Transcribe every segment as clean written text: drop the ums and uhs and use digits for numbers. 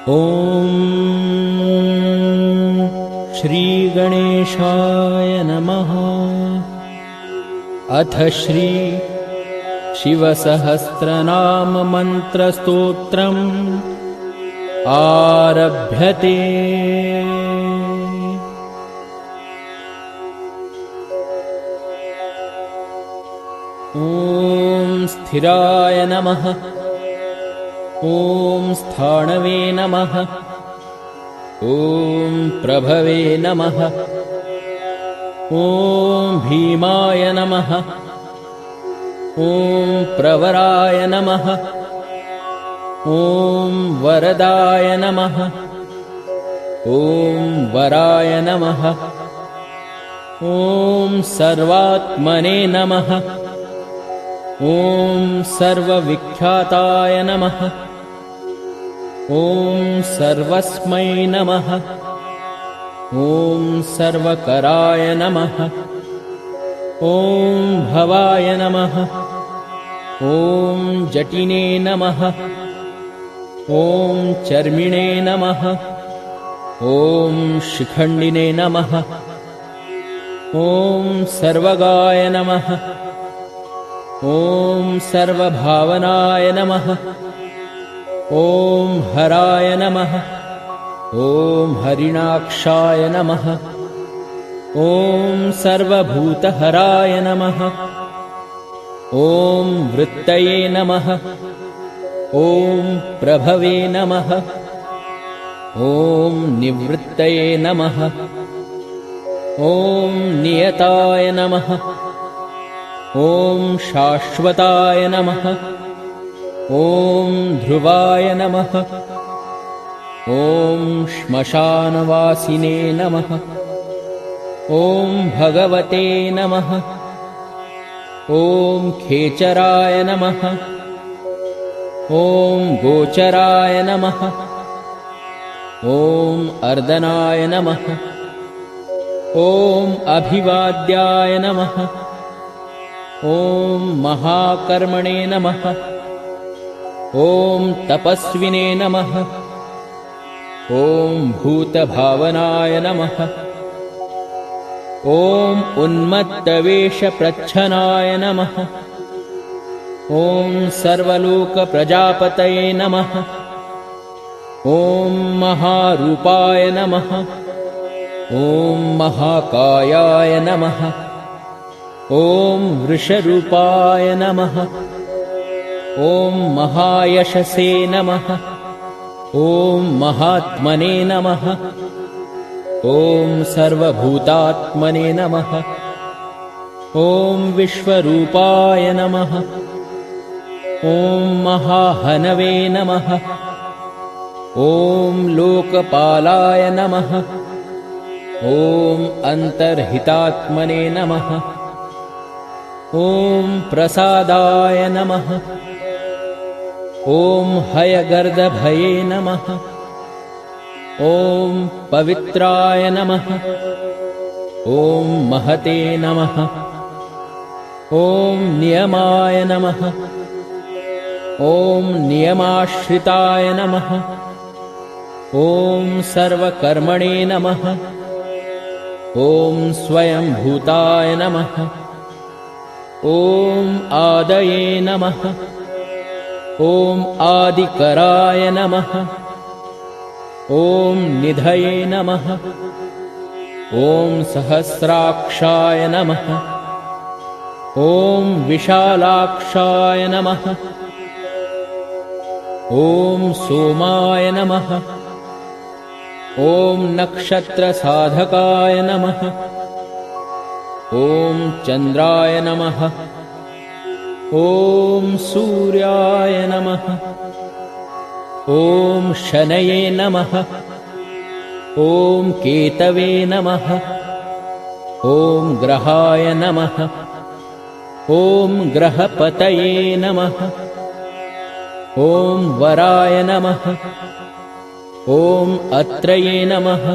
ॐ श्रीगणेशाय नमः। अथ श्री शिवसहस्रनाम मन्त्रस्तोत्रम् आरभ्यते। ॐ स्थिराय नमः। ॐ स्थाणवे नमः। ॐ प्रभवे नमः। ॐ भीमाय नमः। ॐ प्रवराय नमः। ॐ वरदाय नमः। ॐ वराय नमः। ॐ सर्वात्मने नमः। ॐ सर्वविख्याताय नमः। ॐ सर्वस्मै नमः। ॐ सर्वकराय नमः। ॐ भवाय नमः। ॐ जटिने नमः। ॐ चर्मिणे नमः। ॐ शिखण्डिने नमः। ॐ सर्वगाय नमः। ॐ सर्वभावनाय नमः। ॐ हराय नमः। ॐ हरिणाक्षाय नमः। ॐ सर्वभूतहराय नमः। ॐ वृत्तये नमः। ॐ प्रभवे नमः। ॐ निवृत्तये नमः। ॐ नियताय नमः। ॐ शाश्वताय नमः। ॐ ध्रुवाय नमः। ॐ श्मशानवासिने नमः। ॐ भगवते नमः। ॐ खेचराय नमः। ॐ गोचराय नमः। ॐ अर्दनाय नमः। ॐ अभिवाद्याय नमः। ॐ महाकर्मणे नमः। ॐ तपस्विने नमः। ॐ भूतभावनाय नमः। ॐ उन्मत्तवेषप्रच्छनाय नमः। ॐ सर्वलोकप्रजापतये नमः। ॐ महारूपाय नमः। ॐ महाकायाय नमः। ॐ वृषरूपाय नमः। ॐ महायशसे नमः। ॐ महात्मने नमः। ॐ सर्वभूतात्मने नमः। ॐ विश्वरूपाय नमः। ॐ महाहनवे नमः। ॐ लोकपालाय नमः। ॐ अन्तर्हितात्मने नमः। ॐ प्रसादाय नमः। ॐ हयगर्दभये नमः। ॐ पवित्राय नमः। ॐ महते नमः। ॐ नियमाय नमः। ॐ नियमाश्रिताय नमः। ॐ सर्वकर्मणे नमः। ॐ स्वयंभूताय नमः। ॐ आदये नमः। ॐ आदिकराय नमः। ॐ निधये नमः। ॐ सहस्राक्षाय नमः। ॐ विशालाक्षाय नमः। ॐ सोमाय नमः। ॐ नक्षत्रसाधकाय नमः। ॐ चन्द्राय नमः। ॐ सूर्याय नमः। ॐ शनये नमः। ॐ केतवे नमः। ॐ ग्रहाय नमः। ॐ ग्रहपतये नमः। ॐ वराय नमः। ॐ अत्रये नमः।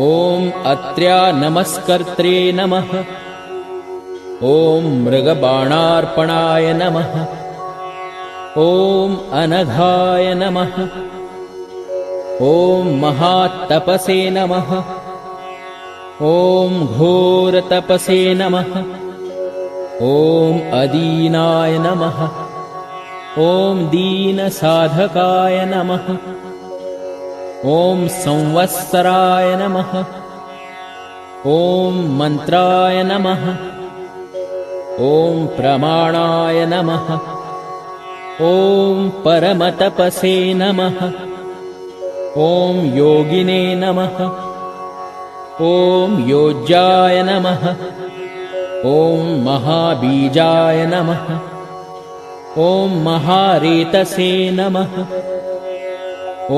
ॐ अत्र्या नमस्कर्त्रे नमः। ॐ मृगबाणार्पणाय नमः। ॐ अनघाय नमः। ॐ महातपसे नमः। ॐ घोरतपसे नमः। ॐ अदीनाय नमः। ॐ दीनसाधकाय नमः। ॐ संवत्सराय नमः। ॐ मन्त्राय नमः। ॐ प्रमाणाय नमः। ॐ परमतपसे नमः। ॐ योगिने नमः। ॐ योज्याय नमः। ॐ महाबीजाय नमः। ॐ महारेतसे नमः।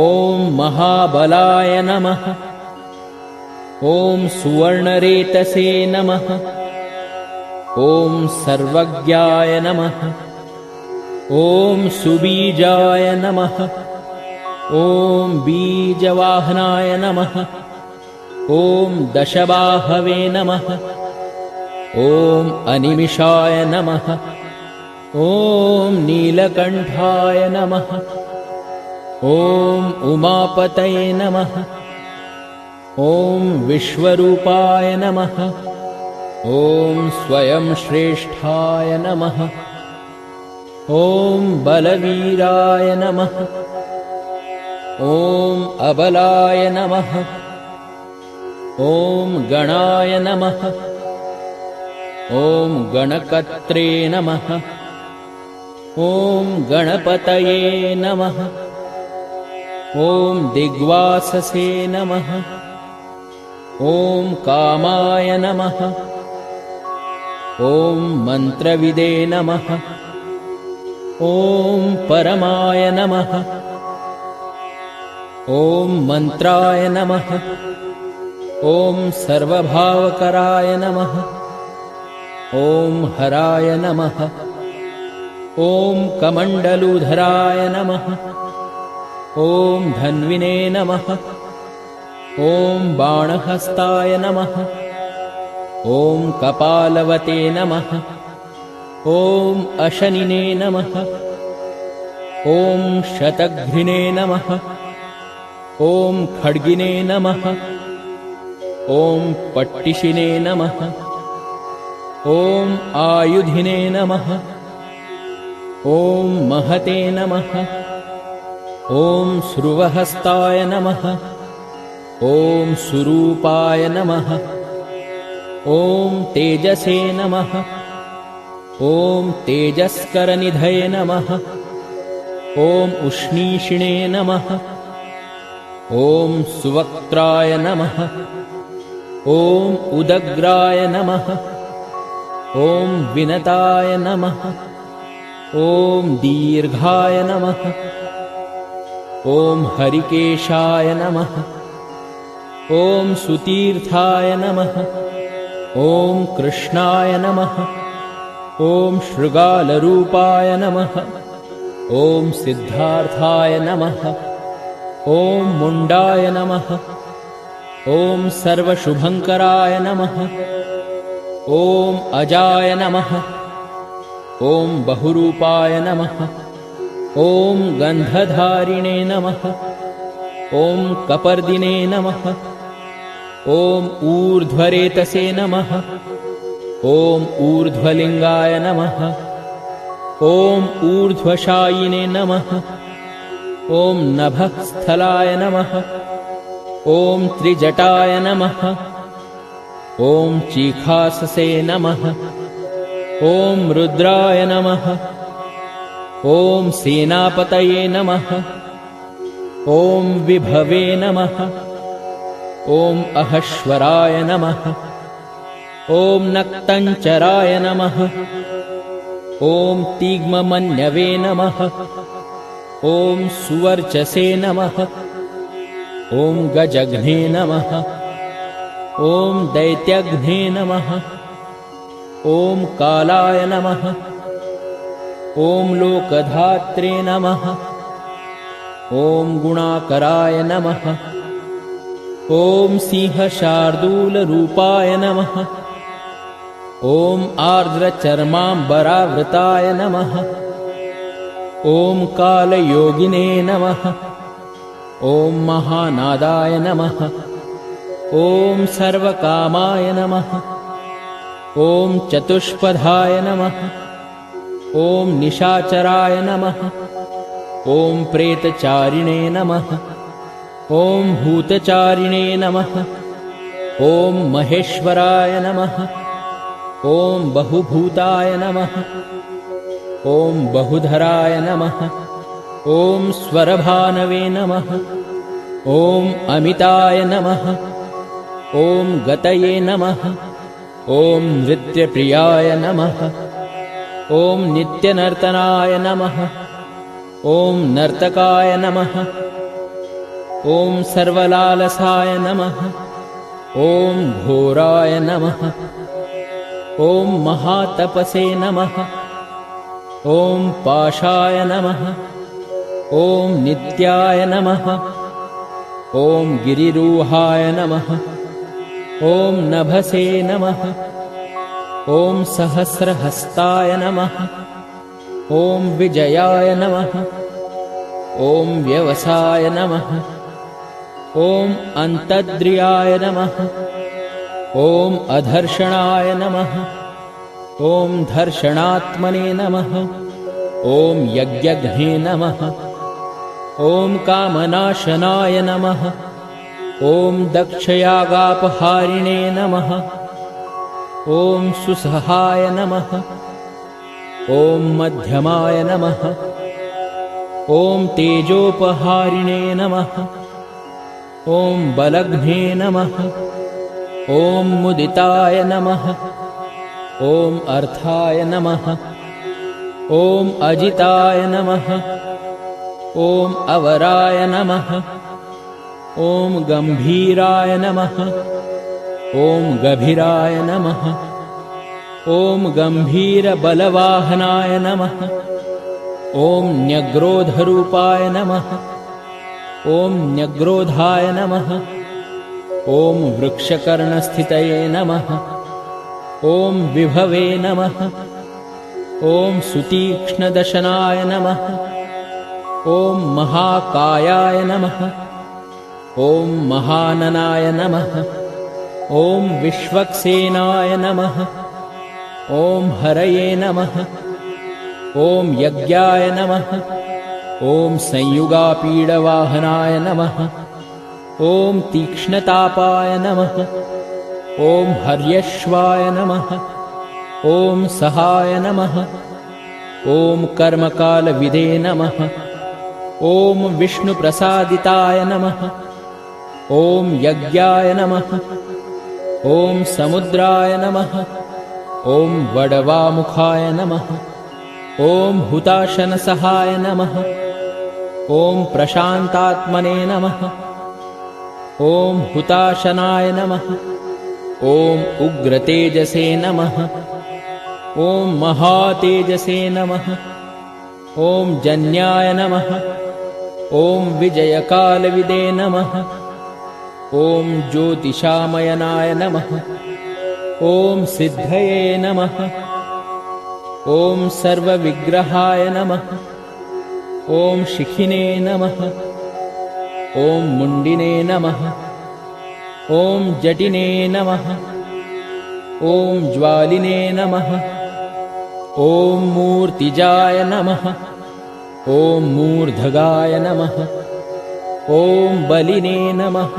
ॐ महाबलाय नमः। ॐ सुवर्णरेतसे नमः। ॐ सर्वज्ञाय नमः। ॐ सुबीजाय नमः। ॐ बीजवाहनाय नमः। ॐ दशबाहवे नमः। ॐ अनिमिषाय नमः। ॐ नीलकण्ठाय नमः। ॐ उमापतये नमः। ॐ विश्वरूपाय नमः। ॐ स्वयं श्रेष्ठाय नमः। ॐ बलवीराय नमः। ॐ अबलाय नमः। ॐ गणाय नमः। ॐ गणकर्त्रे नमः। ॐ गणपतये नमः। ॐ दिग्वाससे नमः। ॐ कामाय नमः। ॐ मन्त्रविदे नमः। ॐ परमाय नमः। ॐ मन्त्राय नमः। ॐ सर्वभावकराय नमः। ॐ हराय नमः। ॐ कमण्डलुधराय नमः। ॐ धन्विने नमः। ॐ बाणहस्ताय नमः। ॐ कपालवते नमः। ॐ अशनिने नमः। ॐ शतघ्निने नमः। ॐ खड्गिने नमः। ॐ पट्टिशिने नमः। ॐ आयुधिने नमः। ॐ महते नमः। ॐ श्रुवहस्ताय नमः। ॐ सुरूपाय नमः। ॐ तेजसे नमः। ॐ तेजस्करनिधये नमः। ॐ उष्णीषिणे नमः। ॐ सुवक्त्राय नमः। ॐ उदग्राय नमः। ॐ विनताय नमः। ॐ दीर्घाय नमः। ॐ हरिकेशाय नमः। ॐ सुतीर्थाय नमः। ॐ कृष्णाय नमः। ॐ शृगालरूपाय नमः। ॐ सिद्धार्थाय नमः। ॐ मुण्डाय नमः। ॐ सर्वशुभङ्कराय नमः। ॐ अजाय नमः। ॐ बहुरूपाय नमः। ॐ गन्धधारिणे नमः। ॐ कपर्दिने नमः। ॐ ऊर्ध्वरेतसे नमः। ॐ ऊर्ध्वलिङ्गाय नमः। ॐ ऊर्ध्वशायिने नमः। ॐ नभःस्थलाय नमः। ॐ त्रिजटाय नमः। ॐ चीखाससे नमः। ॐ रुद्राय नमः। ॐ सेनापतये नमः। ॐ विभवे नमः। ॐ अहश्वराय नमः। ॐ नक्तञ्चराय नमः। ॐ तीग्ममन्यवे नमः। ॐ सुवर्चसे नमः। ॐ गजघ्ने नमः। ॐ दैत्यघ्ने नमः। ॐ कालाय नमः। ॐ लोकधात्रे नमः। ॐ गुणाकराय नमः। ॐ सिंहशार्दूलरूपाय नमः। ॐ आर्द्रचर्माम्बरावृताय नमः। ॐ कालयोगिने नमः। ॐ महानादाय नमः। ॐ सर्वकामाय नमः। ॐ चतुष्पदाय नमः। ॐ निशाचराय नमः। ॐ प्रेतचारिणे नमः। ॐ भूतचारिणे नमः। ॐ महेश्वराय नमः। ॐ बहुभूताय नमः। ॐ बहुधराय नमः। ॐ स्वरभानवे नमः। ॐ अमिताय नमः। ॐ गतये नमः। ॐ नृत्यप्रियाय नमः। ॐ नित्यनर्तनाय नमः। ॐ नर्तकाय नमः। ॐ सर्वलालसाय नमः। ॐ घोराय नमः। ॐ महातपसे नमः। ॐ पाशाय नमः। ॐ नित्याय नमः। ॐ गिरिरूहाय नमः। ॐ नभसे नमः। ॐ सहस्रहस्ताय नमः। ॐ विजयाय नमः। ॐ व्यवसाय नमः। ॐ अन्तद्रियाय नमः। ॐ अधर्षणाय नमः। ॐ धर्षणात्मने नमः। ॐ यज्ञघ्ने नमः। ॐ कामनाशनाय नमः। ॐ दक्षयागापहारिणे नमः। ॐ सुसहाय नमः। ॐ मध्यमाय नमः। ॐ तेजोपहारिणे नमः। ॐ बलघ्ने नमः। ॐ मुदिताय नमः। ॐ अर्थाय नमः। ॐ अजिताय नमः। ॐ अवराय नमः। ॐ गम्भीराय नमः। ॐ गभीराय नमः। ॐ गम्भीरबलवाहनाय नमः। ॐ न्यग्रोधरूपाय नमः। ॐ न्यग्रोधाय नमः। ॐ वृक्षकर्णस्थितये नमः। ॐ विभवे नमः। ॐ सुतीक्ष्णदशनाय नमः। ॐ महाकायाय नमः। ॐ महाननाय नमः। ॐ विश्वक्सेनाय नमः। ॐ हरये नमः। ॐ यज्ञाय नमः। ॐ संयुगापीडवाहनाय नमः। ॐ तीक्ष्णतापाय नमः। ॐ हर्यश्वाय नमः। ॐ सहाय नमः। ॐ कर्मकालविदे नमः। ॐ विष्णुप्रसादिताय नमः। ॐ यज्ञाय नमः। ॐ समुद्राय नमः। ॐ वडवामुखाय नमः। ॐ हुताशनसहाय नमः। ॐ प्रशान्तात्मने नमः। ॐ हुताशनाय नमः। ॐ उग्रतेजसे नमः। ॐ महातेजसे नमः। ॐ जन्याय नमः। ॐ विजयकालविदे नमः। ॐ ज्योतिषामयनाय नमः। ॐ सिद्धये नमः। ॐ सर्वविग्रहाय नमः। ॐ शिखिने नमः। ॐ मुण्डिने नमः। ॐ जटिने नमः। ॐ ज्वालिने नमः। ॐ मूर्तिजाय नमः। ॐ मूर्धगाय नमः। ॐ बलिने नमः।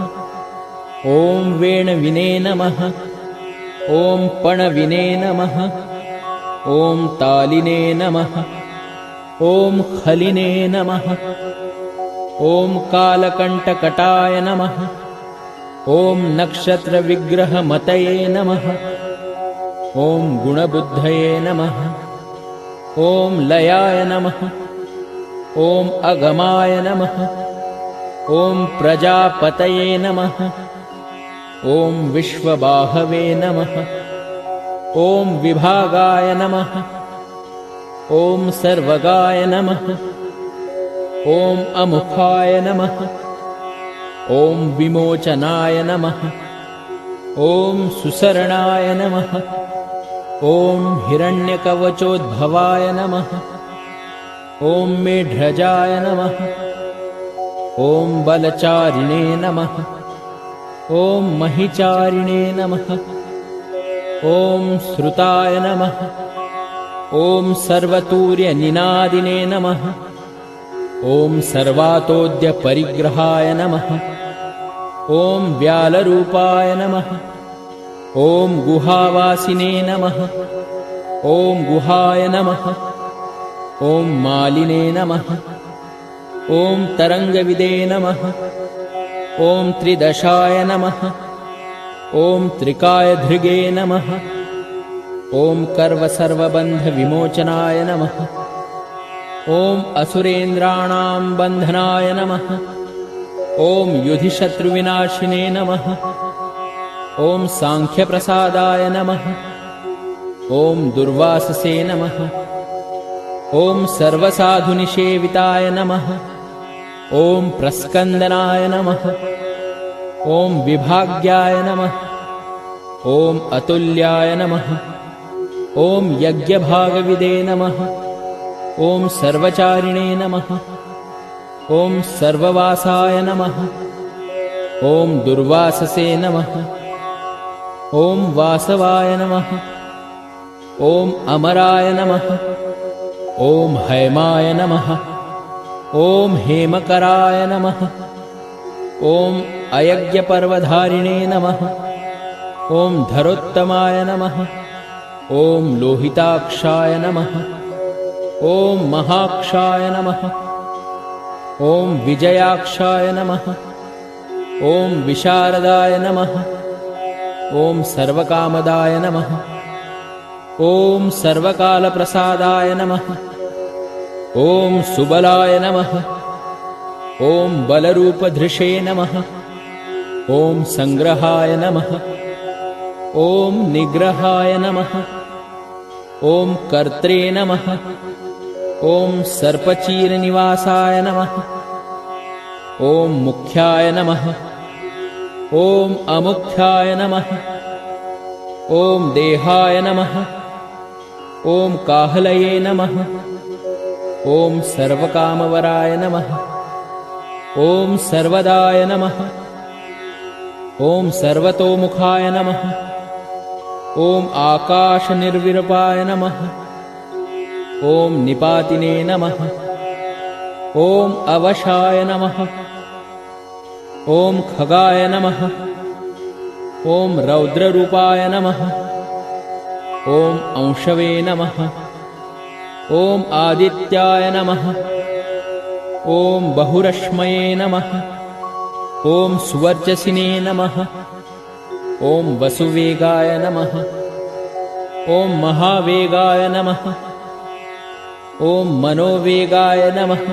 ॐ वेणविने नमः। ॐ पणविने नमः। ॐ तालिने नमः। ॐ खलिने नमः। ॐ कालकण्टकटाय नमः। ॐ नक्षत्रविग्रहमतये नमः। ॐ गुणबुद्धये नमः। ॐ लयाय नमः। ॐ अगमाय नमः। ॐ प्रजापतये नमः। ॐ विश्वबाहवे नमः। ॐ विभागाय नमः। ॐ सर्वगाय नमः। ॐ अमुखाय नमः। ॐ विमोचनाय नमः। ॐ सुसरणाय नमः। ॐ हिरण्यकवचोद्भवाय नमः। ॐ मेढ्रजाय नमः। ॐ बलचारिणे नमः। ॐ महिचारिणे नमः। ॐ श्रुताय नमः। ॐ सर्वतूर्यनिनादिने नमः। ॐ सर्वातोद्यपरिग्रहाय नमः। ॐ व्यालरूपाय नमः। ॐ गुहावासिने नमः। ॐ गुहाय नमः। ॐ मालिने नमः। ॐ तरङ्गविदे नमः। ॐ त्रिदशाय नमः। ॐ त्रिकायधृगे नमः। ॐ कर्वसर्वबन्धविमोचनाय नमः। ॐ असुरेन्द्राणां बन्धनाय नमः। ॐ युधिशत्रुविनाशिने नमः। ॐ साङ्ख्यप्रसादाय नमः। ॐ दुर्वाससे नमः। ॐ सर्वसाधुनिषेविताय नमः। ॐ प्रस्कन्दनाय नमः। ॐ विभाग्याय नमः। ॐ अतुल्याय नमः। ॐ यज्ञभागविदे नमः। ॐ सर्वचारिणे नमः। ॐ सर्ववासाय नमः। ॐ दुर्वाससे नमः। ॐ वासवाय नमः। ॐ अमराय नमः। ॐ हैमाय नमः। ॐ हेमकराय नमः। ॐ अयज्ञपर्वधारिणे नमः। ॐ धरोत्तमाय नमः। ॐ लोहिताक्षाय नमः। ॐ महाक्षाय नमः। ॐ विजयाक्षाय नमः। ॐ विशारदाय नमः। ॐ सर्वकामदाय नमः। ॐ सर्वकालप्रसादाय नमः। ॐ सुबलाय नमः। ॐ बलरूपधृषे नमः। ॐ संग्रहाय नमः। ॐ निग्रहाय नमः। ॐ कर्त्रे नमः। ॐ सर्पचीरनिवासाय नमः। ॐ मुख्याय नमः। ॐ अमुख्याय नमः। ॐ देहाय नमः। ॐ काहलये नमः। ॐ सर्वकामवराय नमः। ॐ सर्वदाय नमः। ॐ सर्वतोमुखाय नमः। ॐ आकाशनिर्विरूपाय नमः। ॐ निपातिने नमः। ॐ अवशाय नमः। ॐ खगाय नमः। ॐ रौद्ररूपाय नमः। ॐ अंशवे नमः। ॐ आदित्याय नमः। ॐ बहुरश्मये नमः। ॐ सुवर्चसिने नमः। ॐ वसुवेगाय नमः। ॐ महावेगाय नमः। ॐ मनोवेगाय नमः।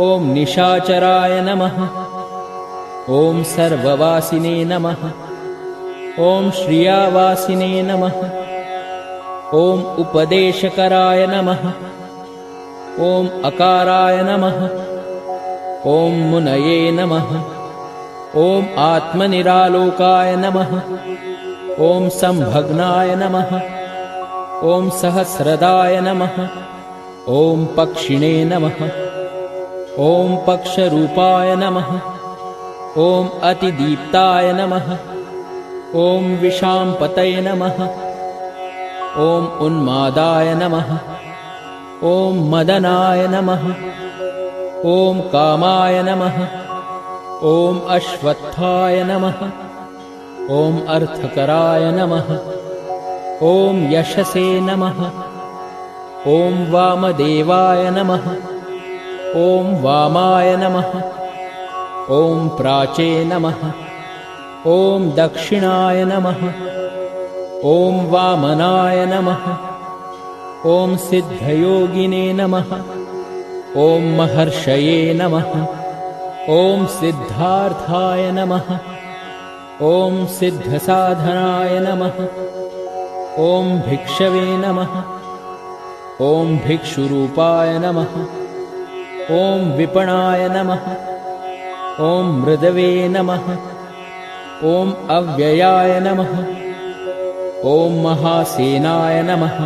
ॐ निशाचराय नमः। ॐ सर्ववासिने नमः। ॐ श्रियावासिने नमः। ॐ उपदेशकराय नमः। ॐ अकाराय नमः। ॐ मुनये नमः। ॐ आत्मनिरालोकाय नमः। ॐ संभग्नाय नमः। ॐ सहस्रदाय नमः। ॐ पक्षिणे नमः। ॐ पक्षरूपाय नमः। ॐ अतिदीप्ताय नमः। ॐ विशाम्पतये नमः। ॐ उन्मादाय नमः। ॐ मदनाय नमः। ॐ कामाय नमः। ॐ अश्वत्थाय नमः। ॐ अर्थकराय नमः। ॐ यशसे नमः। ॐ वामदेवाय नमः। ॐ वामाय नमः। ॐ प्राचे नमः। ॐ दक्षिणाय नमः। ॐ वामनाय नमः। ॐ सिद्धयोगिने नमः। ॐ महर्षये नमः। ॐ सिद्धार्थाय नमः। ॐ सिद्धसाधनाय नमः। ॐ भिक्षवे नमः। ॐ भिक्षुरूपाय नमः। ॐ विपणाय नमः। ॐ मृदवे नमः। ॐ अव्ययाय नमः। ॐ महासेनाय नमः।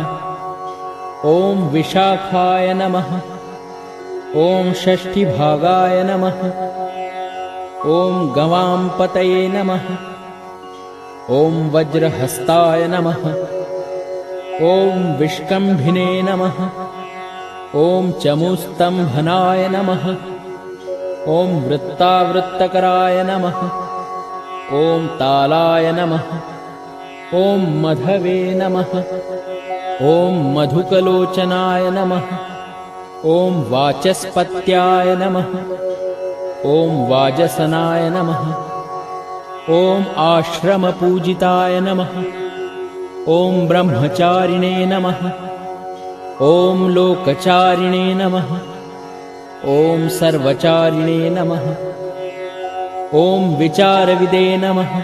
ॐ विशाखाय नमः। ॐ षष्ठीभागाय नमः। ॐ गवांपतये नमः। ॐ वज्रहस्ताय नमः। ॐ विष्कम्भिने नमः। ॐ चमूस्तम्भनाय नमः। ॐ वृत्तावृत्तकराय नमः। ॐ तालाय नमः। ॐ मधवे नमः। ॐ मधुकलोचनाय नमः। ॐ वाचस्पत्याय नमः। ॐ वाजसनाय नमः। ॐ आश्रमपूजिताय नमः। ॐ ब्रह्मचारिणे नमः। ॐ लोकचारिणे नमः। ॐ सर्वचारिणे नमः। ॐ विचारविदे नमः।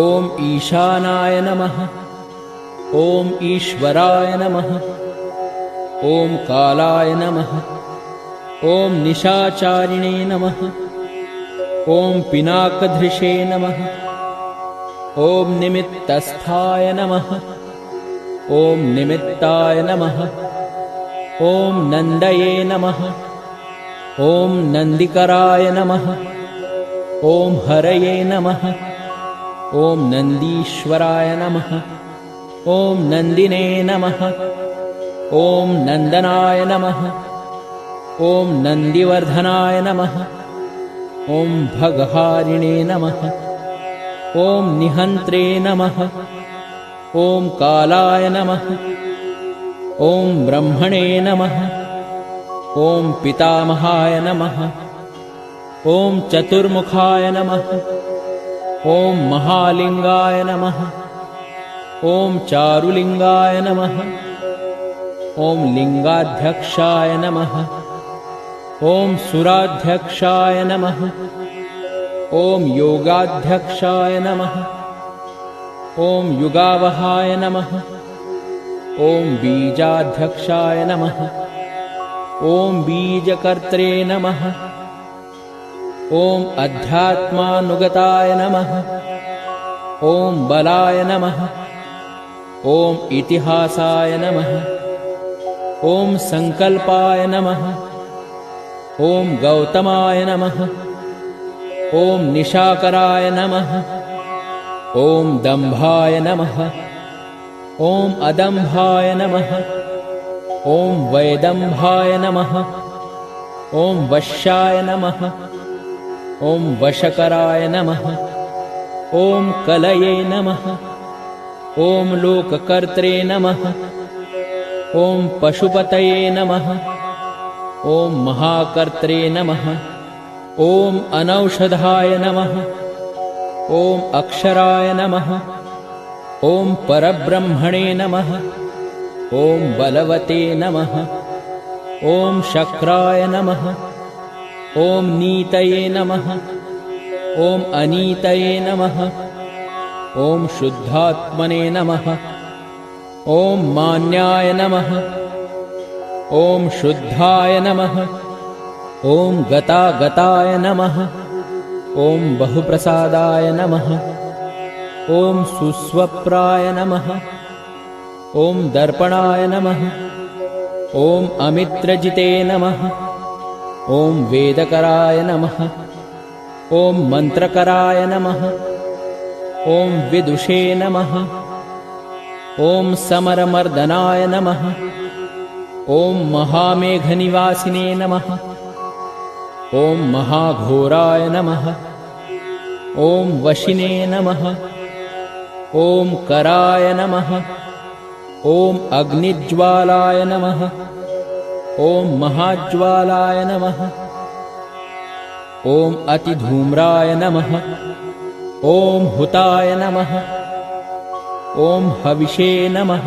ॐ ईशानाय नमः। ॐ ईश्वराय नमः। ॐ कालाय नमः। ॐ निशाचारिणे नमः। ॐ पिनाकधृषे नमः। ॐ निमित्तस्थाय नमः। ॐ निमित्ताय नमः। ॐ नन्दये नमः। ॐ नन्दिकराय नमः। ॐ हरये नमः। ॐ नन्दीश्वराय नमः। ॐ नन्दिने नमः। ॐ नन्दनाय नमः। ॐ नन्दिवर्धनाय नमः। ॐ भगहारिणे नमः। ॐ निहन्त्रे नमः। ॐ कालाय नमः। ॐ ब्रह्मणे नमः। ॐ पितामहाय नमः। ॐ चतुर्मुखाय नमः। ॐ महालिङ्गाय नमः। ॐ चारुलिङ्गाय नमः। ॐ लिङ्गाध्यक्षाय नमः। ॐ सुराध्यक्षाय नमः। ॐ योगाध्यक्षाय नमः। ॐ युगावहाय नमः। ॐ बीजाध्यक्षाय नमः। ॐ बीजकर्त्रे नमः। ॐ अध्यात्मानुगताय नमः। ॐ बलाय नमः। ॐ इतिहासाय नमः। ॐ संकल्पाय नमः। ॐ गौतमाय नमः। ॐ निशाकराय नमः। ॐ दम्भाय नमः। ॐ अदम्भाय नमः। ॐ वैदम्भाय नमः। ॐ वश्याय नमः। ॐ वशकराय नमः। ॐ कलये नमः। ॐ लोककर्त्रे नमः। ॐ पशुपतये नमः। ॐ महाकर्त्रे नमः। ॐ अनौषधाय नमः। ॐ अक्षराय नमः। ॐ परब्रह्मणे नमः। ॐ बलवते नमः। ॐ शक्राय नमः। ॐ नीतये नमः। ॐ अनीतये नमः। ॐ शुद्धात्मने नमः। ॐ मान्याय नमः। ॐ शुद्धाय नमः। ॐ गतागताय नमः। ॐ बहुप्रसादाय नमः। ॐ सुस्वप्राय नमः। ॐ दर्पणाय नमः। ॐ अमित्रजिते नमः। ॐ वेदकराय नमः। ॐ मन्त्रकराय नमः। ॐ विदुषे नमः। ॐ समरमर्दनाय नमः। ॐ महामेघनिवासिने नमः। ॐ महाघोराय नमः। ॐ वशिने नमः। ॐ कराय नमः। ॐ अग्निज्वालाय नमः। ॐ महाज्वालाय नमः। ॐ अतिधूम्राय नमः। ॐ हुताय नमः। ॐ हविषे नमः।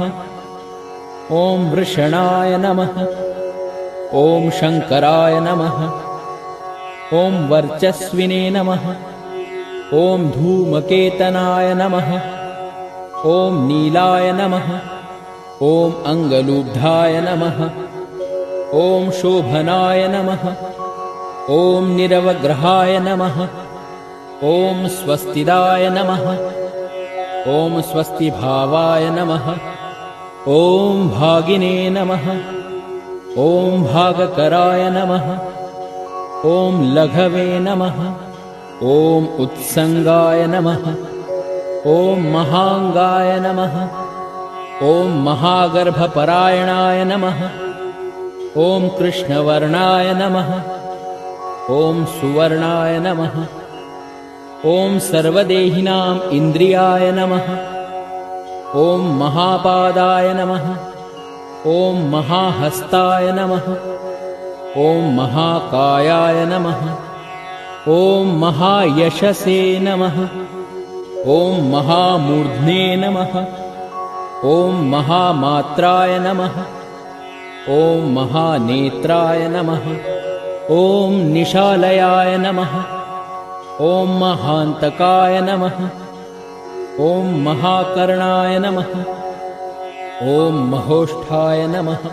ॐ वृषणाय नमः। ॐ शङ्कराय नमः। ॐ वर्चस्विने नमः। ॐ धूमकेतनाय नमः। ॐ नीलाय नमः। ॐ अङ्गलूब्धाय नमः। ॐ शोभनाय नमः। ॐ निरवग्रहाय नमः। ॐ स्वस्तिदाय नमः। ॐ स्वस्तिभावाय नमः। ॐ भागिने नमः। ॐ भागकराय नमः। ॐ लघवे नमः। ॐ उत्संगाय नमः। ॐ महांगाय नमः। ॐ महागर्भपरायणाय नमः। ॐ कृष्णवर्णाय नमः। ॐ सुवर्णाय नमः। ॐ सर्वदेहिनां इन्द्रियाय नमः। ॐ महापादाय नमः। ॐ महाहस्ताय नमः। ॐ महाकायाय नमः। ॐ महायशसे नमः। ॐ महामूर्ध्ने नमः। ॐ महामात्राय नमः। ॐ महानेत्राय नमः। ॐ निशालयाय नमः। ॐ महान्तकाय नमः। ॐ महाकर्णाय नमः। ॐ महोष्ठाय नमः।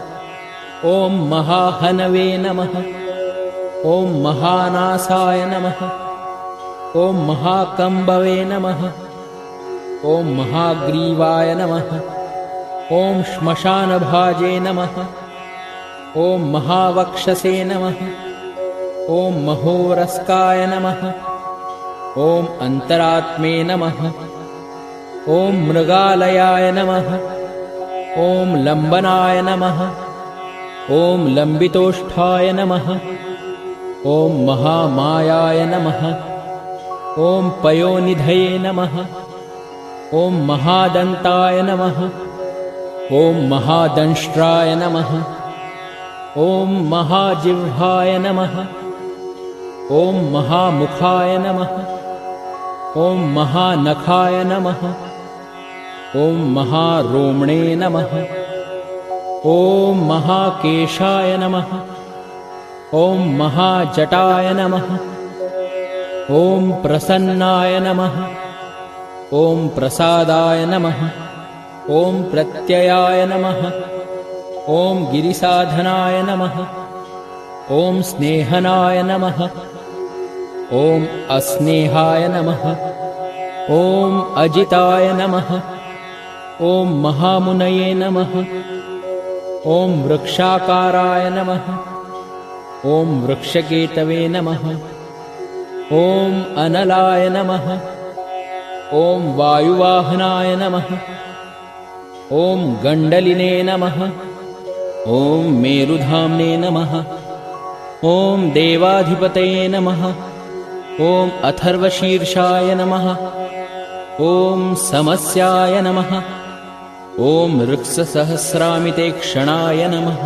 ॐ महाहनवे नमः। ॐ महानासाय नमः। ॐ महाकम्बवे नमः। ॐ महाग्रीवाय नमः। ॐ श्मशानभाजे नमः। ॐ महावक्षसे नमः। ॐ महोरस्काय नमः। ॐ अन्तरात्मे नमः। ॐ मृगालयाय नमः। ॐ लम्बनाय नमः। ॐ लम्बितोष्ठाय नमः। ॐ महामायाय नमः। ॐ पयोनिधये नमः। ॐ महादन्ताय नमः। ॐ महादंष्ट्राय नमः। ॐ महाजिह्वाय नमः। ॐ महामुखाय नमः। ॐ महानखाय नमः। ॐ महारोमणे नमः। ॐ महाकेशाय नमः। ॐ महाजटाय नमः। ॐ प्रसन्नाय नमः। ॐ प्रसादाय नमः। ॐ प्रत्ययाय नमः। ॐ गिरिसाधनाय नमः। ॐ स्नेहनाय नमः। ॐ अस्नेहाय नमः। ॐ अजिताय नमः। ॐ महामुनये नमः। ॐ वृक्षाकाराय नमः। ॐ वृक्षकेतवे नमः। ॐ अनलाय नमः। ॐ वायुवाहनाय नमः। ॐ गण्डलिने नमः। ॐ मेरुधाम्ने नमः। ॐ देवाधिपतये नमः। ॐ अथर्वशीर्षाय नमः। ॐ समस्याय नमः। ॐ ऋक्ससहस्रामिते क्षणाय नमः।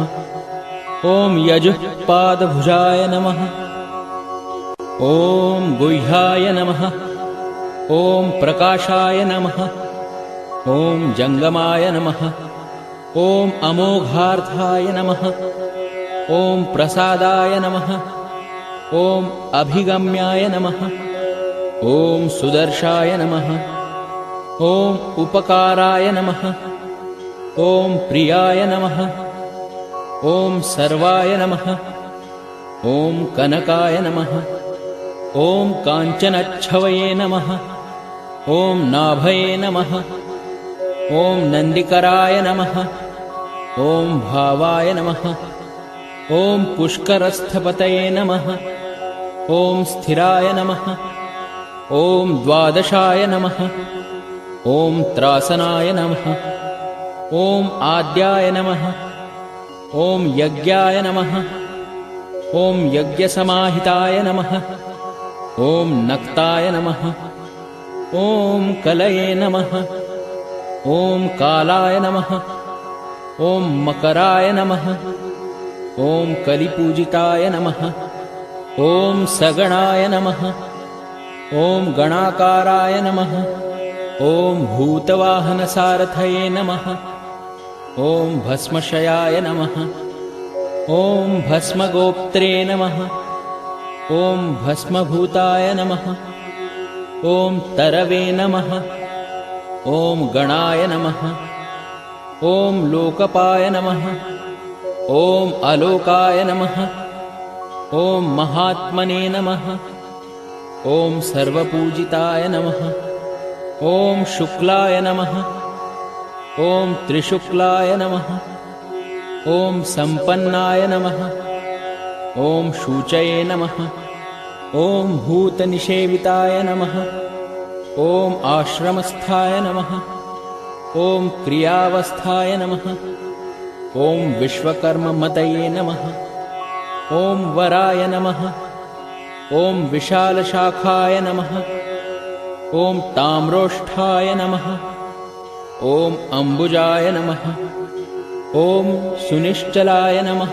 ॐ यजुःपादभुजाय नमः। ॐ गुह्याय नमः। ॐ प्रकाशाय नमः। ॐ जङ्गमाय नमः। ॐ अमोघार्थाय नमः। ॐ प्रसादाय नमः। ॐ अभिगम्याय नमः। ॐ सुदर्शाय नमः। ॐ उपकाराय नमः। ॐ प्रियाय नमः। ॐ सर्वाय नमः। ॐ कनकाय नमः। ॐ काञ्चनच्छवये नमः। ॐ नाभये नमः। ॐ नन्दिकराय नमः। ॐ भावाय नमः। ॐ पुष्करस्थपतये नमः। ॐ स्थिराय नमः। ॐ द्वादशाय नमः। ॐ त्रासनाय नमः। ॐ आद्याय नमः। ॐ यज्ञाय नमः। ॐ यज्ञसमाहिताय नमः। ॐ नक्ताय नमः। ॐ कलये नमः। ॐ कालाय नमः। ॐ मकराय नमः। ॐ कलिपूजिताय नमः। ॐ सगणाय नमः। ॐ गणाकाराय नमः। ॐ भूतवाहनसारथये नमः। ॐ भस्मशयाय नमः। ॐ भस्मगोप्त्रे नमः। ॐ भस्मभूताय नमः। ॐ तरवे नमः। ॐ गणाय नमः। ॐ लोकपाय नमः। ॐ अलोकाय नमः। ॐ महात्मने नमः। ॐ सर्वपूजिताय नमः। ॐ शुक्लाय नमः। ॐ त्रिशुक्लाय नमः। ॐ सम्पन्नाय नमः। ॐ शूचये नमः। ॐ भूतनिषेविताय नमः। ॐ आश्रमस्थाय नमः। ॐ क्रियावस्थाय नमः। ॐ विश्वकर्ममतये नमः। ॐ वराय नमः। ॐ विशालशाखाय नमः। ॐ ताम्रोष्ठाय नमः। ॐ अम्बुजाय नमः। ॐ सुनिश्चलाय नमः।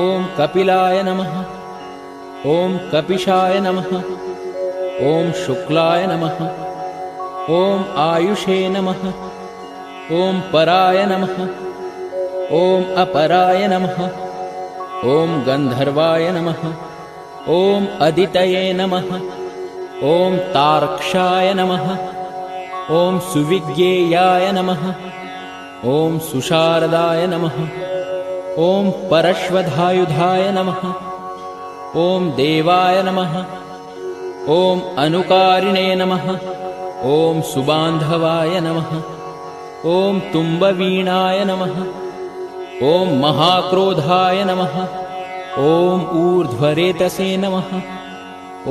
ॐ कपिलाय नमः। ॐ कपिशाय नमः। ॐ शुक्लाय नमः। ॐ आयुषे नमः। ॐ पराय नमः। ॐ अपराय नमः। ॐ गन्धर्वाय नमः। ॐ अदितये नमः। ॐ तार्क्ष्याय नमः। ॐ सुविज्ञेयाय नमः। ॐ सुशारदाय नमः। ॐ परश्वधायुधाय नमः। ॐ देवाय नमः। ॐ अनुकारिणे नमः। ॐ सुबान्धवाय नमः। ॐ तुम्बवीणाय नमः। ॐ महाक्रोधाय नमः। ॐ ऊर्ध्वरेतसे नमः।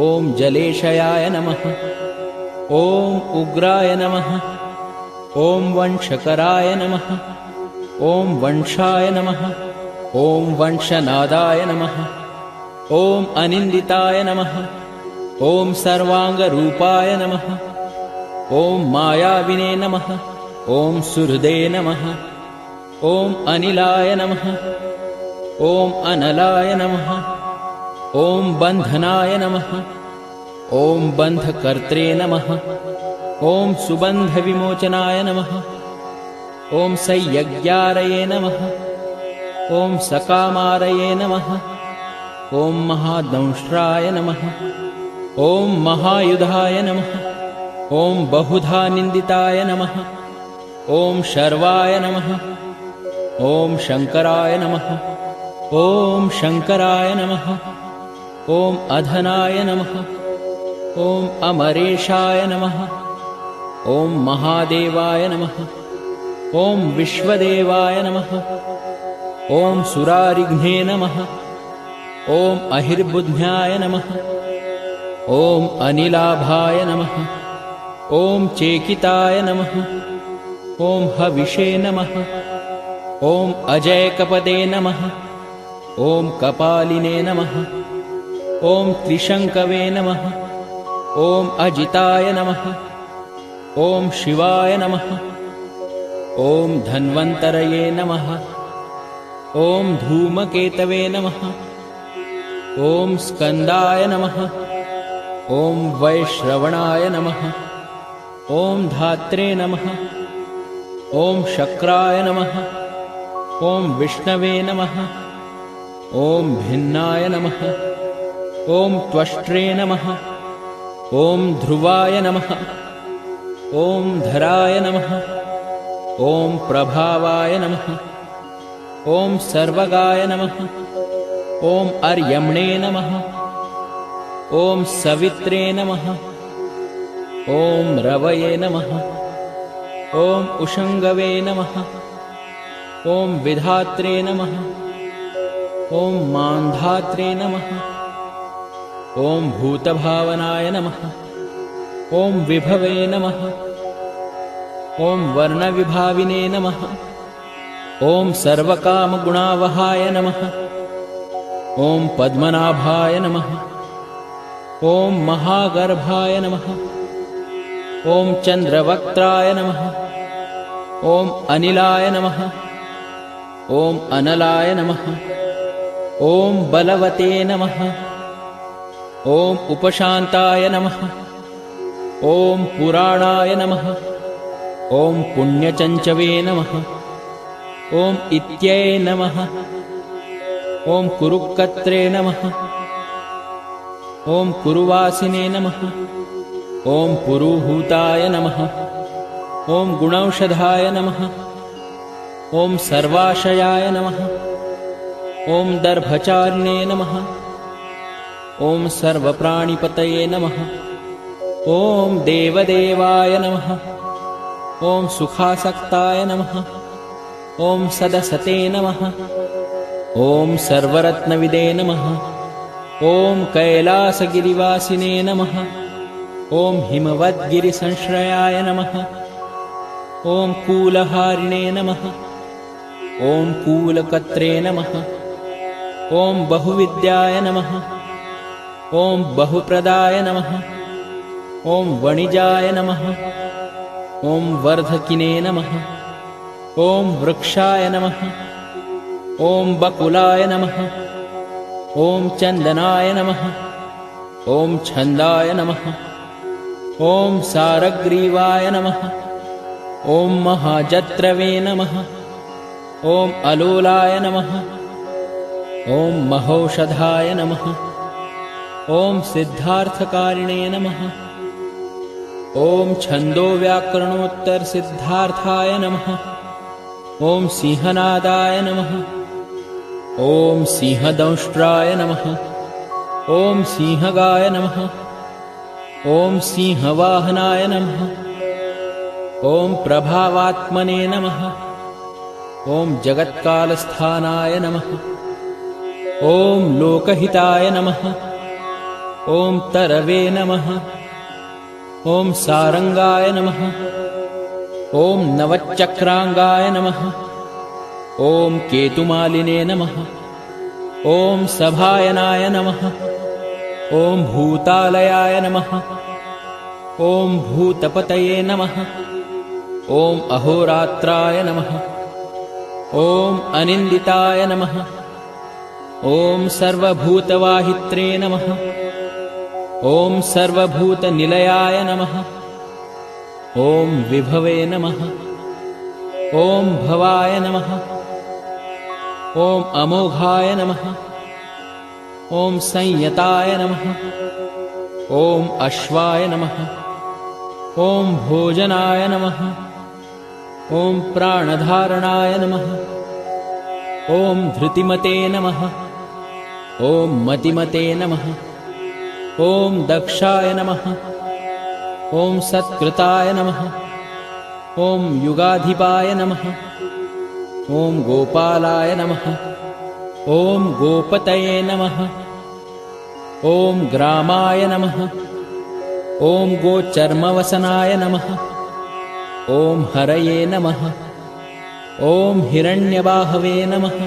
ॐ जलेशयाय नमः। ॐ उग्राय नमः। ॐ वंशकराय नमः। ॐ वंशाय नमः। ॐ वंशनादाय नमः। ॐ अनिन्दिताय नमः। ॐ सर्वाङ्गरूपाय नमः। ॐ मायाविने नमः। ॐ सुहृदे नमः। ॐ अनिलाय नमः। ॐ अनलाय नमः। ॐ बन्धनाय नमः। ॐ बन्धकर्त्रे नमः। ॐ सुबन्धविमोचनाय नमः। ॐ संयज्ञारये नमः। ॐ सकामारये नमः। ॐ महादंष्ट्राय नमः। ॐ महायुधाय नमः। ॐ बहुधा निन्दिताय नमः। ॐ शर्वाय नमः। ॐ शङ्कराय नमः। ॐ शङ्कराय नमः। ॐ अधनाय नमः। ॐ अमरेशाय नमः। ॐ महादेवाय नमः। ॐ विश्वदेवाय नमः। ॐ सुरारिघ्ने नमः। ॐ अहिर्बुद्ध्याय नमः। ॐ अनिलाभाय नमः। ॐ चेकिताय नमः। ॐ हविषे नमः। ॐ अजयकपदे नमः। ॐ कपालिने नमः। ॐ त्रिशङ्कवे नमः। ॐ अजिताय नमः। ॐ शिवाय नमः। ॐ धन्वन्तरये नमः। ॐ धूमकेतवे नमः। ॐ स्कन्दाय नमः। ॐ वैश्रवणाय नमः। ॐ धात्रे नमः। ॐ शक्राय नमः। ॐ विष्णवे नमः। ॐ भिन्नाय नमः। ॐ त्वष्ट्रे नमः। ॐ ध्रुवाय नमः। ॐ धराय नमः। ॐ प्रभावाय नमः। ॐ सर्वगाय नमः। ॐ अर्यम्णे नमः। ॐ सवित्रे नमः। ॐ रवये नमः। ॐ उषङ्गवे नमः। ॐ विधात्रे नमः। ॐ मान्धात्रे नमः। ॐ भूतभावनाय नमः। ॐ विभवे नमः। ॐ वर्णविभाविने नमः। ॐ सर्वकामगुणावहाय नमः। ॐ पद्मनाभाय नमः। ॐ महागर्भाय नमः। ॐ चन्द्रवक्त्राय नमः। ॐ अनिलाय नमः। ॐ अनलाय नमः। ॐ बलवते नमः। ॐ उपशान्ताय नमः। ॐ पुराणाय नमः। ॐ पुण्यचञ्चवे नमः। ॐ इत्यै नमः। ॐ कुरुक्कत्रे नमः। ॐ कुरुवासिने नमः। ॐ पुरुहूताय नमः। ॐ गुणौषधाय नमः। ॐ सर्वाशयाय नमः। ॐ दर्भचारिणे नमः। ॐ सर्वप्राणिपतये नमः। ॐ देवदेवाय नमः। ॐ सुखासक्ताय नमः। ॐ सदसते नमः। ॐ सर्वरत्नविदे नमः। ॐ कैलासगिरिवासिने नमः। ॐ हिमवद्गिरिसंश्रयाय नमः। ॐ कूलहारिणे नमः। ॐ कूलकत्रे नमः। ॐ बहुविद्याय नमः। ॐ बहुप्रदाय नमः। ॐ वणिजाय नमः। ॐ वर्धकिने नमः। ॐ वृक्षाय नमः। ॐ बकुलाय नमः। ॐ चन्दनाय नमः। ॐ छन्दाय नमः। ॐ सारग्रीवाय नमः। ॐ महाजत्रवे नमः। ॐ अलोलाय नमः। ॐ महौषधाय नमः। ॐ सिद्धार्थकारिणे नमः। ॐ छन्दोव्याकरणोत्तरसिद्धार्थाय नमः। ॐ सिंहनादाय नमः। ॐ सिंहदंष्ट्राय नमः। ॐ सिंहगाय नमः। ॐ सिंहवाहनाय नमः। ॐ प्रभावात्मने नमः। ॐ जगत्कालस्थानाय नमः। ॐ लोकहिताय नमः। ॐ तरवे नमः। ॐ सारंगाय नमः। ॐ नवचक्रांगाय नमः। ॐ केतुमालिने नमः। ॐ सभायनाय नमः। ॐ भूतालयाय नमः। ॐ भूतपतये नमः। ॐ अहोरात्राय नमः। ॐ अनिन्दिताय नमः। ॐ सर्वभूतवाहित्रे नमः। ॐ सर्वभूतनिलयाय नमः। ॐ विभवे नमः। ॐ भवाय नमः। ॐ अमोघाय नमः। ॐ संयताय नमः। ॐ अश्वाय नमः। ॐ भोजनाय नमः। ॐ प्राणधारणाय नमः। ॐ धृतिमते नमः। ॐ मतिमते नमः। ॐ दक्षाय नमः। ॐ सत्कृताय नमः। ॐ युगाधिपाय नमः। ॐ गोपालाय नमः। ॐ गोपतये नमः। ॐ ग्रामाय नमः। ॐ गोचर्मवसनाय नमः। ॐ हरये नमः। ॐ हिरण्यबाहवे नमः।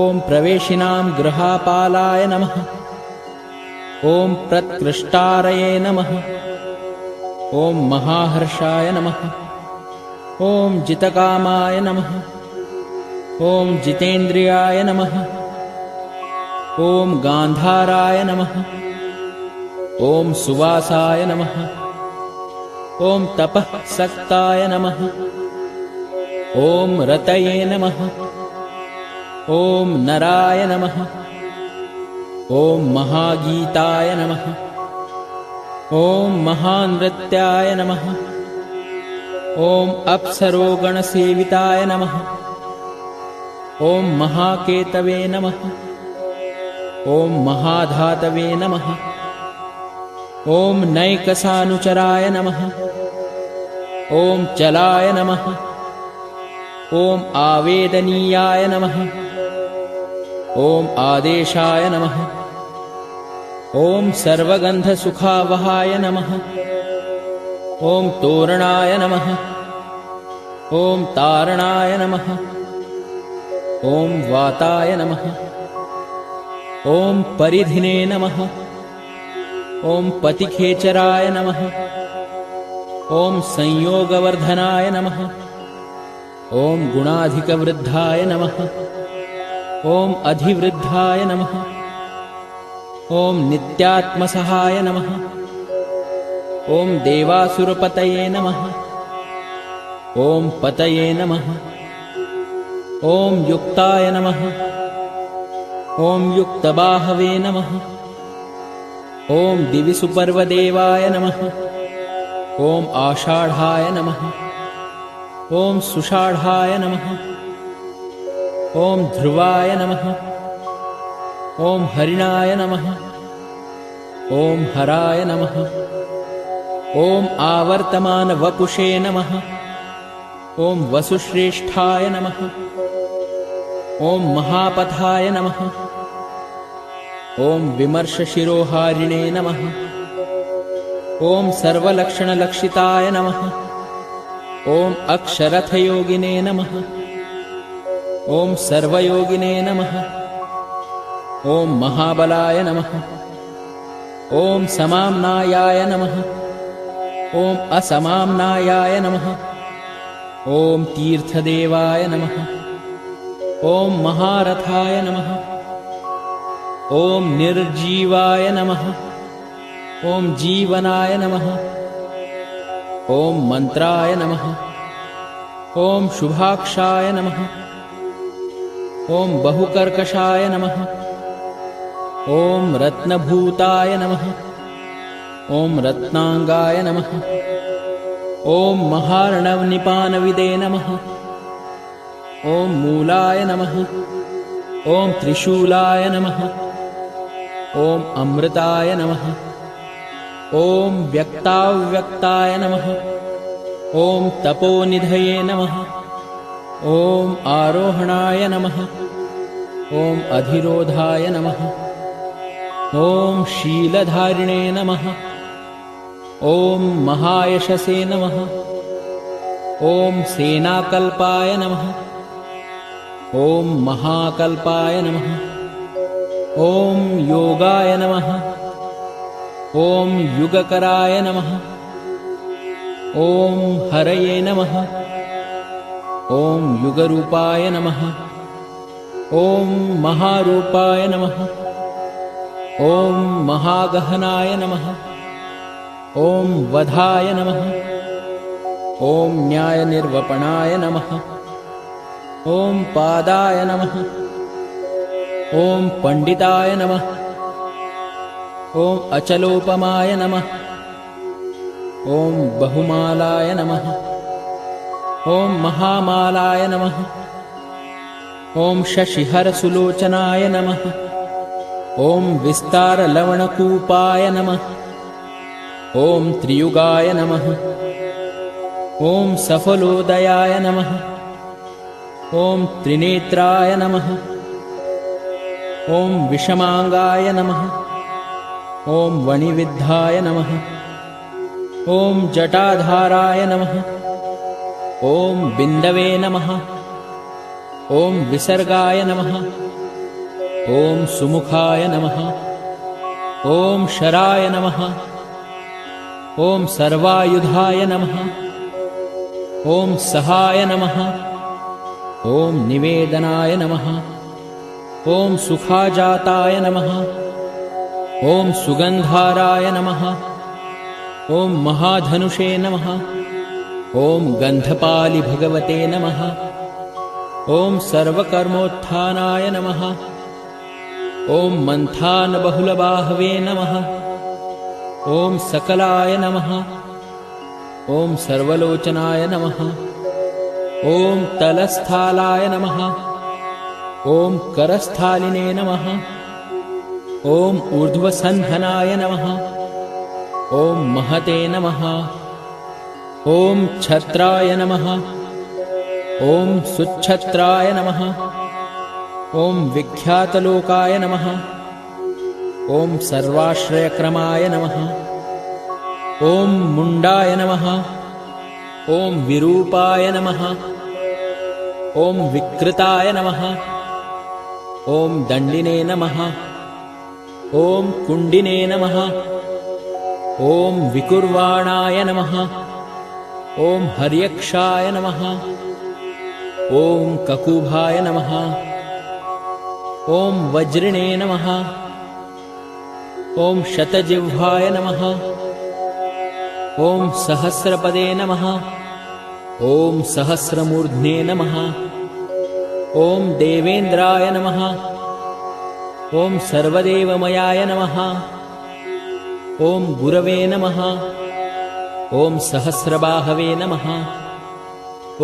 ॐ प्रवेशिनां गृहापालाय नमः। ॐ प्रत्कृष्टारये नमः। ॐ महाहर्षाय नमः। ॐ जितकामाय नमः। ॐ जितेन्द्रियाय नमः। ॐ गान्धाराय नमः। ॐ सुवासाय नमः। ॐ तपःसक्ताय नमः। ॐ रतये नमः। ॐ नराय नमः। ॐ महागीताय नमः। ॐ महानृत्याय नमः। ॐ अप्सरोगणसेविताय नमः। ॐ महाकेतवे नमः। ॐ महाधातवे नमः। ॐ नैकसानुचराय नमः। ॐ चलाय नमः। ॐ आवेदनीयाय नमः। ॐ आदेशाय नमः। ॐ सर्वगन्धसुखावहाय नमः। ॐ तोरणाय नमः। ॐ तारणाय नमः। ॐ वाताय नमः। ॐ परिधिने नमः। ॐ पतिखेचराय नमः। ॐ संयोगवर्धनाय नमः। ॐ गुणाधिकवृद्धाय नमः। ॐ अधिवृद्धाय नमः। ॐ नित्यात्मसहाय नमः। ॐ देवासुरपतये नमः। ॐ पतये नमः। ॐ युक्ताय नमः। ॐ युक्तबाहवे नमः। ॐ दिविसुपर्वदेवाय नमः। ॐ आषाढाय नमः। ॐ सुषाढाय नमः। ॐ ध्रुवाय नमः। ॐ हरिणाय नमः। ॐ हराय नमः। ॐ आवर्तमानवपुषे नमः। ॐ वसुश्रेष्ठाय नमः। ॐ महापथाय नमः। ॐ विमर्शशिरोहारिणे नमः। ॐ सर्वलक्षणलक्षिताय नमः। ॐ अक्षरथयोगिने नमः। ॐ सर्वयोगिने नमः। ॐ महाबलाय नमः। ॐ समाम्नायाय नमः। ॐ असमाम्नायाय नमः। ॐ तीर्थदेवाय नमः। ॐ महारथाय नमः। ॐ निर्जीवाय नमः। ॐ जीवनाय नमः। ॐ मन्त्राय नमः। ॐ शुभाक्षाय नमः। ॐ बहुकर्कशाय नमः। ॐ रत्नभूताय नमः। ॐ रत्नांगाय नमः। ॐ महार्णवनिपानविदे नमः। ॐ मूलाय नमः। ॐ त्रिशूलाय नमः। ॐ अमृताय नमः। ॐ व्यक्ताव्यक्ताय नमः। ॐ तपोनिधये नमः। ॐ आरोहणाय नमः। ॐ अधिरोधाय नमः। ॐ शीलधारिणे नमः। ॐ महायशसे नमः। ॐ सेनाकल्पाय नमः। ॐ महाकल्पाय नमः। ॐ योगाय नमः। ॐ युगकराय नमः। ॐ हरये नमः। ॐ युगरूपाय नमः। ॐ महारूपाय नमः। ॐ महागहनाय नमः। ॐ वधाय नमः। ॐ न्यायनिर्वपणाय नमः। ॐ पादाय नमः। ॐ पंडिताय नमः। ॐ अचलोपमाय नमः। ॐ बहुमालाय नमः। ॐ महामालाय नमः। ॐ शशिहरसुलोचनाय नमः। ॐ विस्तारलवणकूपाय नमः। ॐ त्रियुगाय नमः। ॐ सफलोदयाय नमः। ॐ त्रिनेत्राय नमः। ॐ विषमांगाय नमः। ॐ वणिविद्धाय नमः। ॐ जटाधाराय नमः। ॐ बिन्दवे नमः। ॐ विसर्गाय नमः। ॐ सुमुखाय नमः। ॐ शराय नमः। ॐ सर्वायुधाय नमः। ॐ सहाय नमः। ॐ निवेदनाय नमः। ॐ सुखाजाताय नमः। ॐ सुगन्धाराय नमः। ॐ महाधनुषे नमः। ॐ गन्धपालि भगवते नमः। ॐ सर्वकर्मोत्थानाय नमः। ॐ मन्थानबहुलबाहवे नमः। ॐ सकलाय नमः। ॐ सर्वलोचनाय नमः। ॐ तलस्थालाय नमः। ॐ करस्थालिने नमः। ॐ ऊर्ध्वसन्धनाय नमः। ॐ महते नमः। ॐ छत्राय नमः। ॐ सुच्छत्राय नमः। ॐ विख्यातलोकाय नमः। ॐ सर्वाश्रयक्रमाय नमः। ॐ मुण्डाय नमः। ॐ विरूपाय नमः। ॐ विकृताय नमः। ॐ दण्डिने नमः। ॐ कुण्डिने नमः। ॐ विकुर्वाणाय नमः। ॐ हर्यक्षाय नमः। ॐ ककुभाय नमः। ॐ वज्रिणे नमः। ॐ शतजिह्वाय नमः। ॐ सहस्रपदे नमः। ॐ सहस्रमूर्ध्ने नमः। ॐ देवेन्द्राय नमः। ॐ सर्वदेवमयाय नमः। ॐ गुरवे नमः। ॐ सहस्रबाहवे नमः।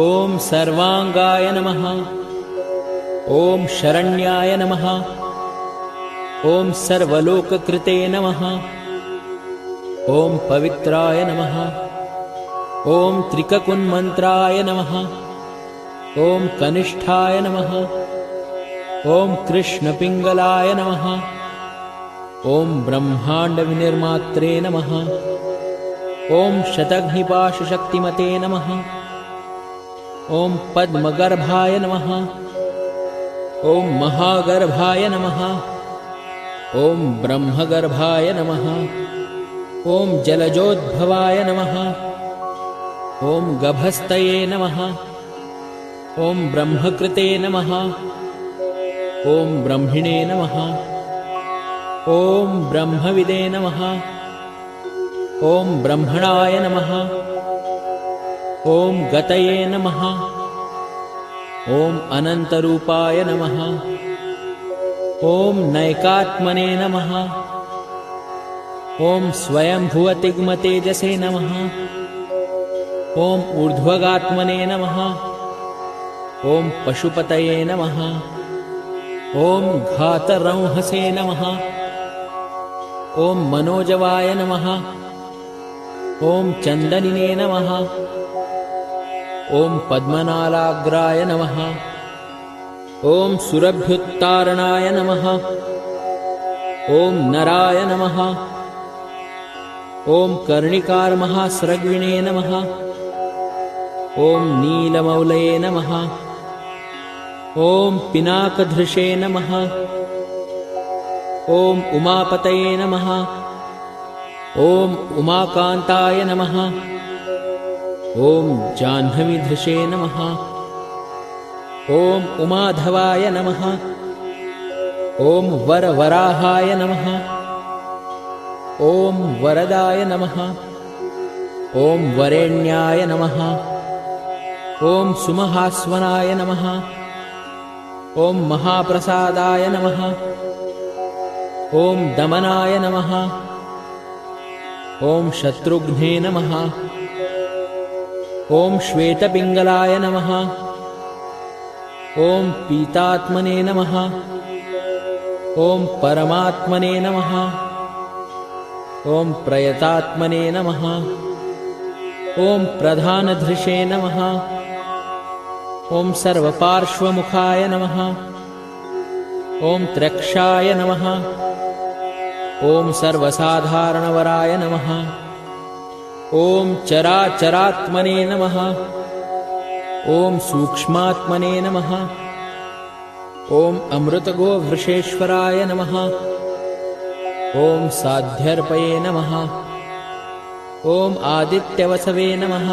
ॐ सर्वांगाय नमः। ॐ शरण्याय नमः। ॐ सर्वलोककृते नमः। ॐ पवित्राय नमः। ॐ त्रिककुन्मन्त्राय नमः। ॐ कनिष्ठाय नमः। ॐ कृष्णपिङ्गलाय नमः। ॐ ब्रह्माण्डविनिर्मात्रे नमः। ॐ शतघ्निपाशशक्तिमते नमः। ॐ पद्मगर्भाय नमः। ॐ महागर्भाय नमः। ॐ ब्रह्मगर्भाय नमः। ॐ जलजोद्भवाय नमः। ॐ गभस्तये नमः। ॐ ब्रह्मकृते नमः। ॐ ब्रह्मिणे नमः। ॐ ब्रह्मविदे नमः। ॐ ब्रह्मणाय नमः। ॐ गतये नमः। ॐ अनन्तरूपाय नमः। ॐ नैकात्मने नमः। ॐ स्वयंभुवतिग्मतेजसे नमः। ॐ ऊर्ध्वगात्मने नमः। ॐ पशुपतये नमः। ॐ घातरंहसे नमः। ॐ मनोजवाय नमः। ॐ चन्दनिने नमः। ॐ पद्मनालाग्राय नमः। ॐ सुरभ्युत्तारणाय नमः। ॐ नराय नमः। ॐ कर्णिकारमहास्रग्विणे नमः। ॐ नीलमौलये नमः। ॐ पिनाकधृषे नमः। ॐ उमापतये नमः। ॐ उमाकान्ताय नमः। ॐ जाह्नवीधृषे नमः। ॐ उमाधवाय नमः। ॐ वरवराहाय नमः। ॐ वरदाय नमः। ॐ वरेण्याय नमः। ॐ सुमहास्वनाय नमः। ॐ महाप्रसादाय नमः। ॐ दमनाय नमः। ॐ शत्रुघ्ने नमः। ॐ श्वेतपिङ्गलाय नमः। ॐ पीतात्मने नमः। ॐ परमात्मने नमः। ॐ प्रयतात्मने नमः। ॐ प्रधानधृषे नमः। ॐ सर्वपार्श्वमुखाय नमः। ॐ त्र्यक्षाय नमः। ॐ सर्वसाधारणवराय नमः। ॐ चराचरात्मने नमः। ॐ सूक्ष्मात्मने नमः। ॐ अमृतगोवृषेश्वराय नमः। ॐ साध्यर्पये नमः। ॐ आदित्यवसवे नमः।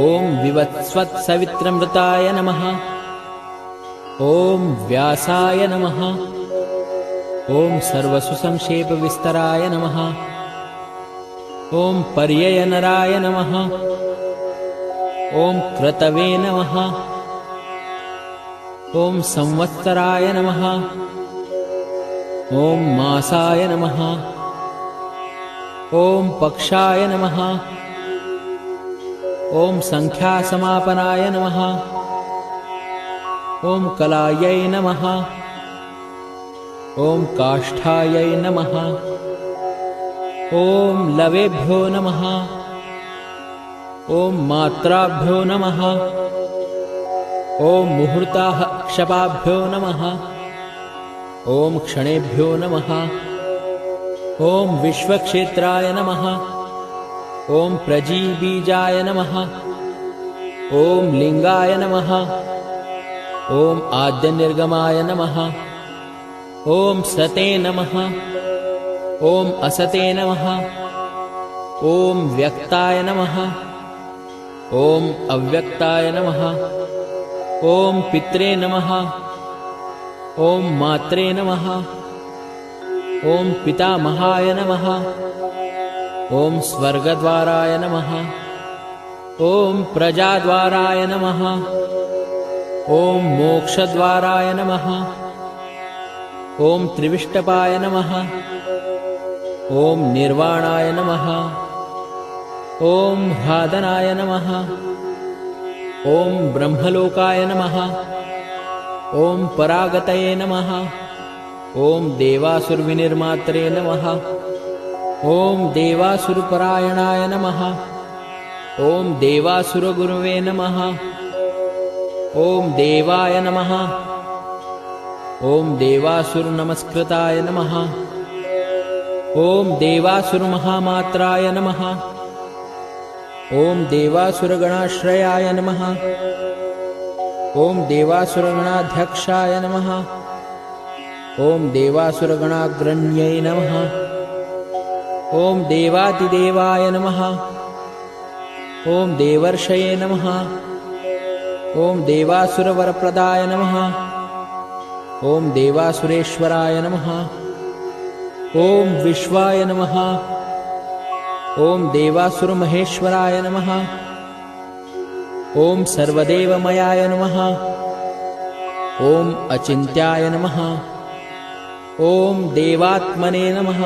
ॐ विवत्स्वत्सवित्रमृताय नमः। ॐ व्यासाय नमः। ॐ सर्वसुसंक्षेपविस्तराय नमः। ॐ पर्ययनराय नमः। ॐ क्रतवे नमः। ॐ संवत्सराय नमः। ॐ मासाय नमः। ॐ पक्षाय नमः। ॐ संख्यासमापनाय नमः। ॐ कलायै नमः। ॐ काष्ठायै नमः। ॐ लवेभ्यो नमः। ॐ मात्राभ्यो नमः। ॐ मुहूर्ताः क्षपाभ्यो नमः। ॐ क्षणेभ्यो नमः। ॐ विश्वक्षेत्राय नमः। ॐ प्रजीबीजाय नमः। ॐ लिङ्गाय नमः। ॐ आद्यनिर्गमाय नमः। ॐ सते नमः। ॐ असते नमः। ॐ व्यक्ताय नमः। ॐ अव्यक्ताय नमः। ॐ पित्रे नमः। ॐ मात्रे नमः। ॐ पितामहाय नमः। ॐ स्वर्गद्वाराय नमः। ॐ प्रजाद्वाराय नमः। ॐ मोक्षद्वाराय नमः। ॐ त्रिविष्टपाय नमः। ॐ निर्वाणाय नमः। ॐ ह्लादनाय नमः। ॐ ब्रह्मलोकाय नमः। ॐ परागतये नमः। ॐ देवासुरविनिर्मात्रे नमः। ॐ देवासुरपरायणाय नमः। ॐ देवासुरगुरवे नमः। ॐ देवाय नमः। ॐ देवासुरनमस्कृताय नमः। ॐ देवासुरमहामात्राय नमः। ॐ देवासुरगणाश्रयाय नमः। ॐ देवासुरगणाध्यक्षाय नमः। ॐ देवासुरगणाग्रण्यै नमः। ॐ देवादिदेवाय नमः। ॐ देवर्षये नमः। ॐ देवासुरवरप्रदाय नमः। ॐ देवासुरेश्वराय नमः। ॐ विश्वाय नमः। ॐ देवासुरमहेश्वराय नमः। ॐ सर्वदेवमयाय नमः। ॐ अचिन्त्याय नमः। ॐ देवात्मने नमः।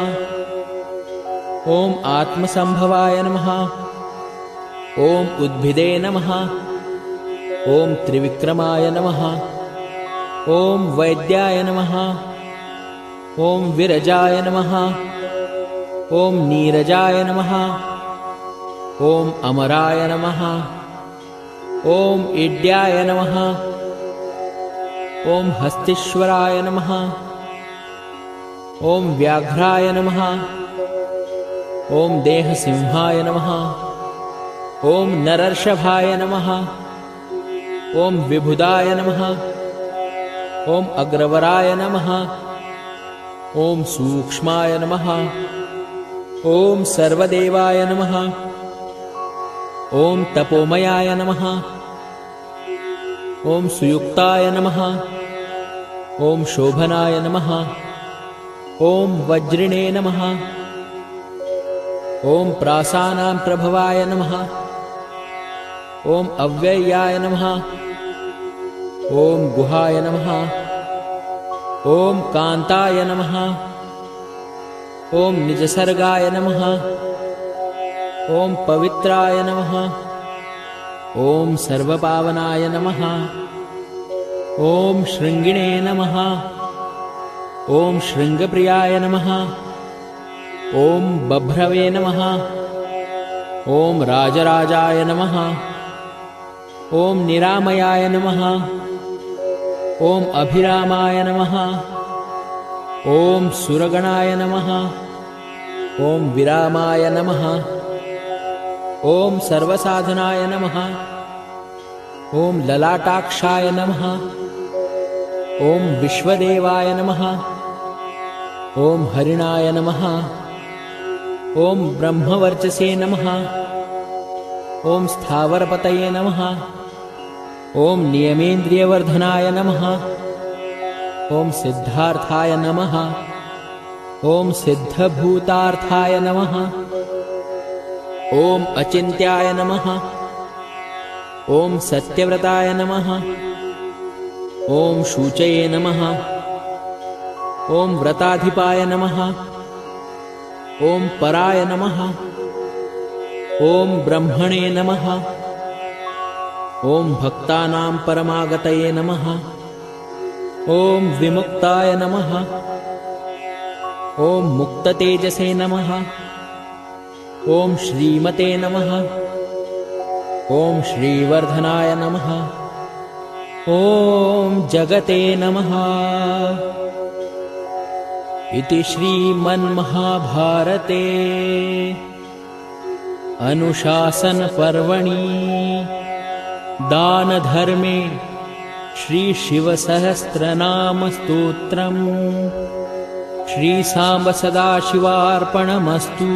ॐ आत्मसम्भवाय नमः। ॐ उद्भिदे नमः। ॐ त्रिविक्रमाय नमः। ॐ वैद्याय नमः। ॐ विरजाय नमः। ॐ नीरजाय नमः। ॐ अमराय नमः। ॐ इड्याय नमः। ॐ हस्तीश्वराय नमः। ॐ व्याघ्राय नमः। ॐ देहसिंहाय नमः। ॐ नरर्षभाय नमः। ॐ विबुधाय नमः। ॐ अग्रवराय नमः। ॐ सूक्ष्माय नमः। ॐ सर्वदेवाय नमः। ॐ तपोमयाय नमः। ॐ सुयुक्ताय नमः। ॐ शोभनाय नमः। ॐ वज्रिणे नमः। ॐ प्रासानां प्रभवाय नमः। ॐ अव्ययाय नमः। ॐ गुहाय नमः। ॐ कान्ताय नमः। ॐ निजसर्गाय नमः। ॐ पवित्राय नमः। ॐ सर्वपावनाय नमः। ॐ शृङ्गिणे नमः। ॐ शृङ्गप्रियाय नमः। ॐ बभ्रवे नमः। ॐ राजराजाय नमः। ॐ निरामयाय नमः। ॐ अभिरामाय नमः। ॐ सुरगणाय नमः। ॐ विरामाय नमः। ॐ सर्वसाधनाय नमः। ॐ ललाटाक्षाय नमः। ॐ विश्वदेवाय नमः। ॐ हरिणाय नमः। ॐ ब्रह्मवर्चसे नमः। ॐ स्थावरपतये नमः। ॐ नियमेन्द्रियवर्धनाय नमः। ॐ सिद्धार्थाय नमः। ॐ सिद्धभूतार्थाय नमः। ॐ अचिन्त्याय नमः। ॐ सत्यव्रताय नमः। ॐ शूचये नमः। ॐ व्रताधिपाय नमः। ॐ पराय नमः। ॐ ब्रह्मणे नमः। ॐ भक्तानां परमागतये नमः। ॐ विमुक्ताय नमः। ॐ मुक्ततेजसे नमः। ॐ श्रीमते नमः। ॐ श्रीवर्धनाय नमः। ॐ जगते नमः। इति श्रीमन्महाभारते अनुशासनपर्वणि दानधर्मे श्रीशिवसहस्रनामस्तोत्रम् श्रीसाम्ब सदाशिवार्पणमस्तु।